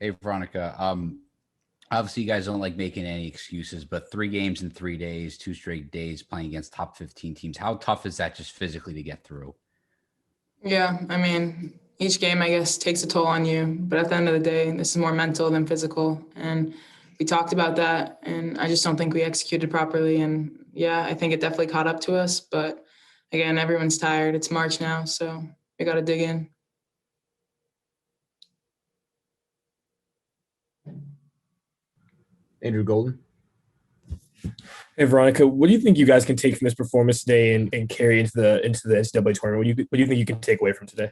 Hey, Veronica. Obviously, you guys don't like making any excuses, but 3 games in 3 days, 2 straight days playing against top 15 teams. How tough is that just physically to get through? Yeah, I mean, each game, I guess, takes a toll on you. But at the end of the day, this is more mental than physical. And we talked about that, and I just don't think we executed properly. And yeah, I think it definitely caught up to us. But again, everyone's tired. It's March now, so we got to dig in. Andrew Golden. Hey Veronica, what do you think you guys can take from this performance today and carry into the NCAA tournament? What do you think you can take away from today?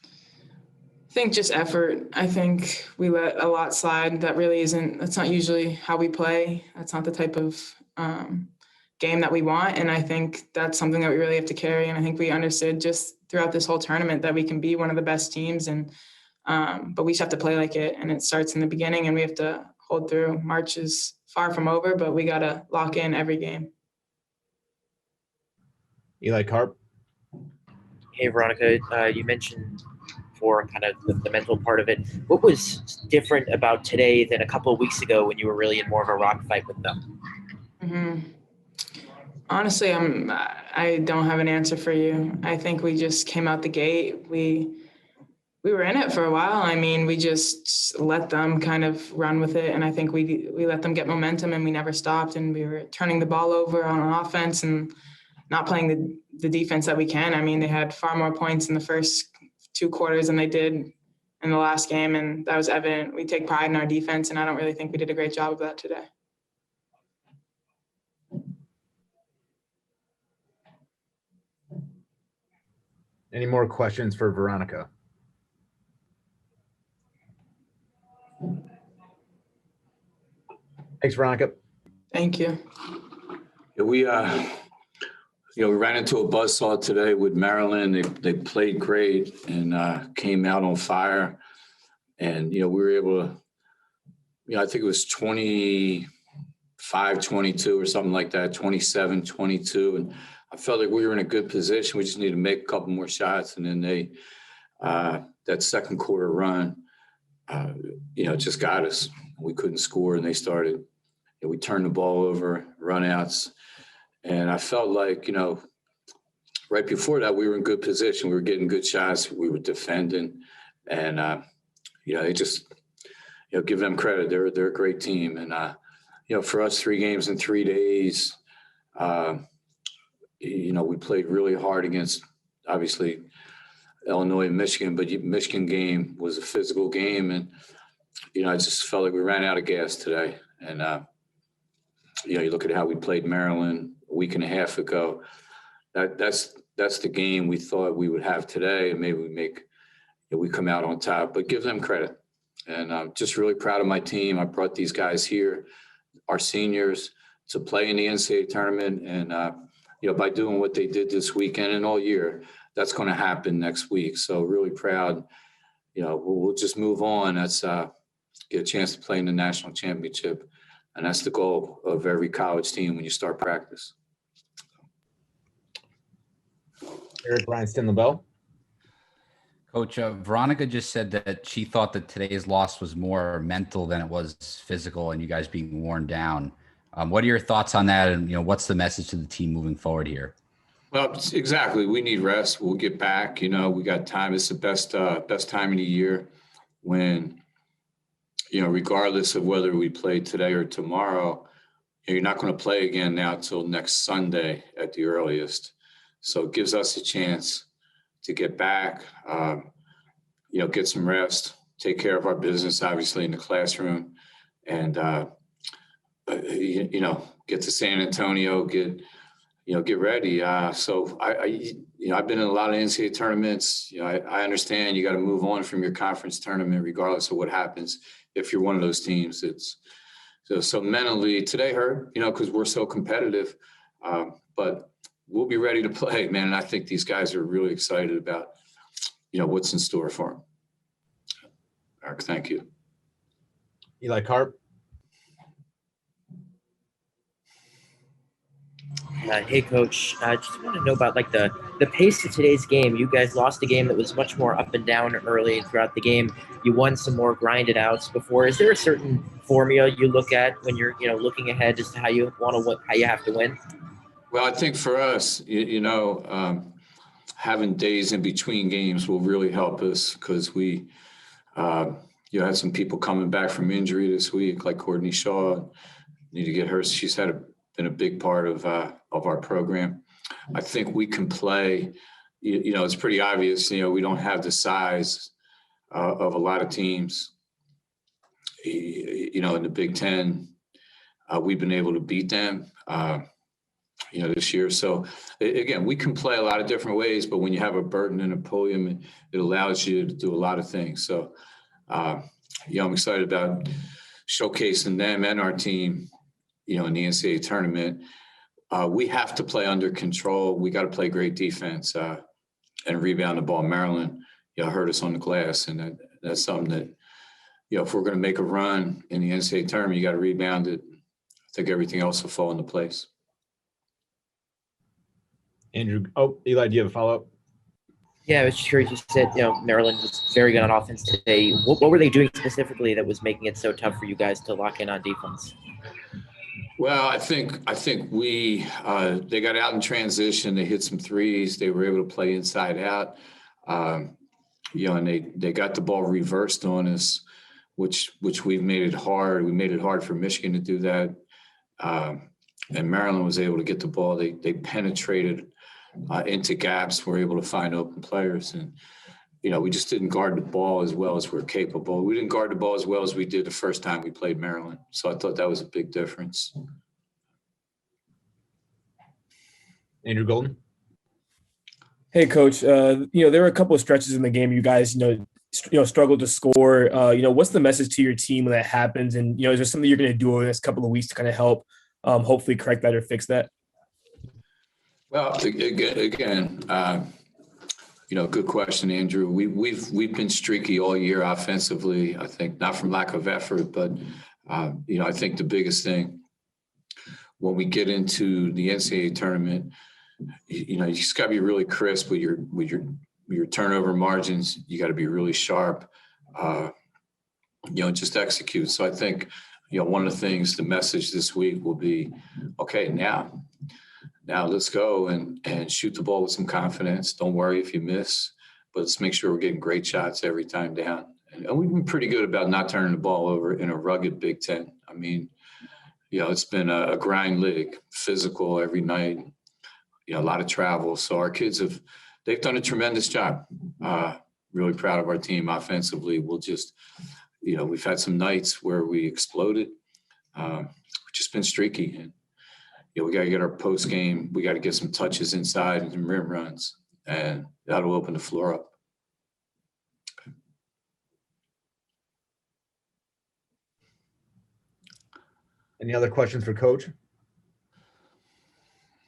I think just effort. I think we let a lot slide. That's not usually how we play. That's not the type of game that we want. And I think that's something that we really have to carry. And I think we understood just throughout this whole tournament that we can be one of the best teams. And but we just have to play like it. And it starts in the beginning and we have to hold through. March is far from over, but we got to lock in every game. Eli Carp. Hey, Veronica, you mentioned for kind of the mental part of it. What was different about today than a couple of weeks ago when you were really in more of a rock fight with them? Mm-hmm. Honestly, I don't have an answer for you. I think we just came out the gate. We were in it for a while. I mean, we just let them kind of run with it, and I think we let them get momentum, and we never stopped. And we were turning the ball over on offense and not playing the defense that we can. I mean, they had far more points in the first 2 quarters than they did in the last game, and that was evident. We take pride in our defense, and I don't really think we did a great job of that today. Any more questions for Veronica? Thanks, Veronica. Thank you. Yeah, we ran into a buzzsaw today with Maryland. They played great and came out on fire. And, we were able to, I think it was 25-22 or something like that, 27-22. And I felt like we were in a good position. We just needed to make a couple more shots. And then that second quarter run, just got us. We couldn't score and they started. We turned the ball over, run-outs. And I felt like, right before that, we were in good position. We were getting good shots. We were defending. And, they just, give them credit. They're a great team. And, for us, 3 games in 3 days, we played really hard against, obviously, Illinois and Michigan. But Michigan game was a physical game. And, I just felt like we ran out of gas today. And, you look at how we played Maryland a week and a half ago. That's the game we thought we would have today, and maybe we come out on top. But give them credit, and I'm just really proud of my team. I brought these guys here, our seniors, to play in the NCAA tournament, and by doing what they did this weekend and all year, that's going to happen next week. So really proud. We'll just move on. That's get a chance to play in the national championship. And that's the goal of every college team when you start practice. Eric Bryan-Stinlebell. Coach, Veronica just said that she thought that today's loss was more mental than it was physical and you guys being worn down. What are your thoughts on that? And, what's the message to the team moving forward here? Well, exactly. We need rest. We'll get back. We got time. It's the best time of the year when, regardless of whether we play today or tomorrow, you're not going to play again now till next Sunday at the earliest. So it gives us a chance to get back, get some rest, take care of our business, obviously, in the classroom, and, get to San Antonio, get ready. So I've been in a lot of NCAA tournaments. I understand you got to move on from your conference tournament, regardless of what happens. If you're one of those teams, so mentally today hurt, because we're so competitive, but we'll be ready to play, man. And I think these guys are really excited about, what's in store for them. Eric, thank you. Eli Carp. Hey, Coach. I just want to know about like the pace of today's game. You guys lost a game that was much more up and down early throughout the game. You won some more grinded outs before. Is there a certain formula you look at when you're looking ahead as to how you want to win, how you have to win? Well, I think for us, having days in between games will really help us because we, had some people coming back from injury this week, like Courtney Shaw. Need to get her. She's been a big part of our program. I think we can play. It's pretty obvious. We don't have the size of a lot of teams. In the Big Ten, we've been able to beat them. This year. So again, we can play a lot of different ways, but when you have a Burton and a Pulliam, it allows you to do a lot of things. So, I'm excited about showcasing them and our team, in the NCAA tournament. We have to play under control. We got to play great defense and rebound the ball. Maryland, hurt us on the glass, and that's something that, if we're going to make a run in the NCAA tournament, you got to rebound it. I think everything else will fall into place. Andrew, Eli, do you have a follow-up? Yeah, I was just curious. You said, Maryland was very good on offense today. What were they doing specifically that was making it so tough for you guys to lock in on defense? Well, I think we they got out in transition. They hit some threes. They were able to play inside out. And they got the ball reversed on us, which we've made it hard. We made it hard for Michigan to do that. And Maryland was able to get the ball. They penetrated into gaps. We're able to find open players. And, we just didn't guard the ball as well as we're capable. We didn't guard the ball as well as we did the first time we played Maryland. So I thought that was a big difference. Andrew Golden? Hey, Coach. There were a couple of stretches in the game you guys, struggled to score. What's the message to your team when that happens? And, is there something you're going to do over the next couple of weeks to kind of help hopefully correct that or fix that? Well, again, good question, Andrew. We've been streaky all year offensively. I think not from lack of effort, but I think the biggest thing when we get into the NCAA tournament, you just got to be really crisp with your turnover margins. You got to be really sharp. Just execute. So I think one of the things, the message this week will be, okay, now let's go and shoot the ball with some confidence. Don't worry if you miss, but let's make sure we're getting great shots every time down. And we've been pretty good about not turning the ball over in a rugged Big Ten. I mean, it's been a grind league, physical every night, a lot of travel. So our kids they've done a tremendous job. Really proud of our team offensively. We'll just, we've had some nights where we exploded. We've just been streaky. And, we got to get our post game. We got to get some touches inside and some rim runs, and that'll open the floor up. Any other questions for Coach?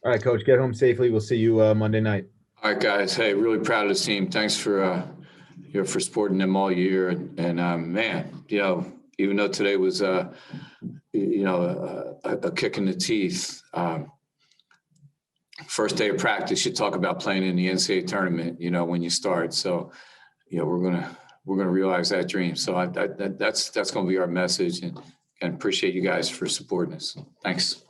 All right, Coach, get home safely. We'll see you Monday night. All right, guys. Hey, really proud of this team. Thanks for supporting them all year. And man, even though today was a kick in the teeth. First day of practice, you talk about playing in the NCAA tournament, when you start. So, we're gonna realize that dream. So that's gonna be our message, and appreciate you guys for supporting us. Thanks.